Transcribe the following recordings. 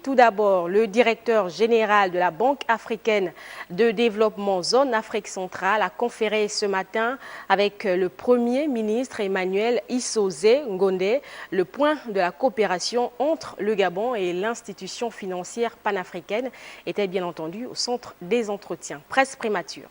Tout d'abord, le directeur général de la Banque africaine de développement Zone Afrique centrale a conféré ce matin avec le Premier ministre Emmanuel Issozé Ngondé le point de la coopération entre le Gabon et l'institution financière panafricaine était bien entendu au centre des entretiens. Presse prémature.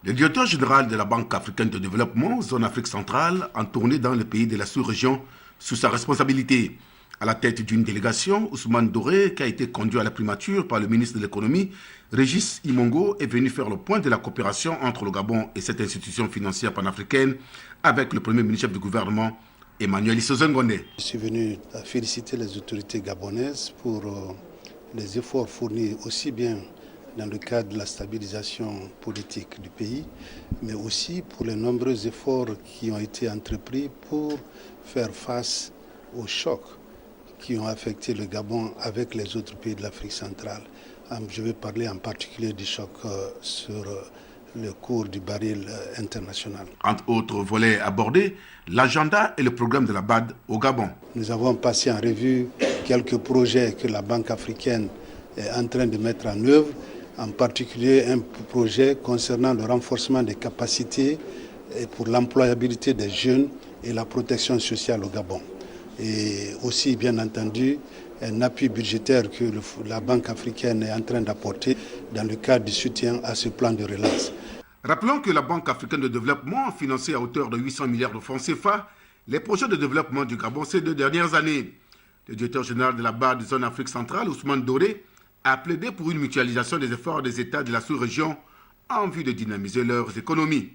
Le directeur général de la Banque africaine de développement, Zone Afrique centrale, en tournée dans les pays de la sous-région sous sa responsabilité. À la tête d'une délégation, Ousmane Doré, qui a été conduit à la primature par le ministre de l'économie, Régis Imongo, est venu faire le point de la coopération entre le Gabon et cette institution financière panafricaine avec le premier ministre du gouvernement, Emmanuel Issozé Ngondé. Je suis venu féliciter les autorités gabonaises pour les efforts fournis aussi bien dans le cadre de la stabilisation politique du pays, mais aussi pour les nombreux efforts qui ont été entrepris pour faire face aux chocs qui ont affecté le Gabon avec les autres pays de l'Afrique centrale. Je vais parler en particulier du choc sur le cours du baril international. Entre autres volets abordés, l'agenda et le programme de la BAD au Gabon. Nous avons passé en revue quelques projets que la Banque africaine est en train de mettre en œuvre, en particulier un projet concernant le renforcement des capacités pour l'employabilité des jeunes et la protection sociale au Gabon. Et aussi, bien entendu, un appui budgétaire que la Banque africaine est en train d'apporter dans le cadre du soutien à ce plan de relance. Rappelons que la Banque africaine de développement a financé à hauteur de 800 milliards de francs CFA les projets de développement du Gabon ces 2 dernières années. Le directeur général de la BAD de Zone Afrique centrale, Ousmane Doré, a plaidé pour une mutualisation des efforts des États de la sous-région en vue de dynamiser leurs économies.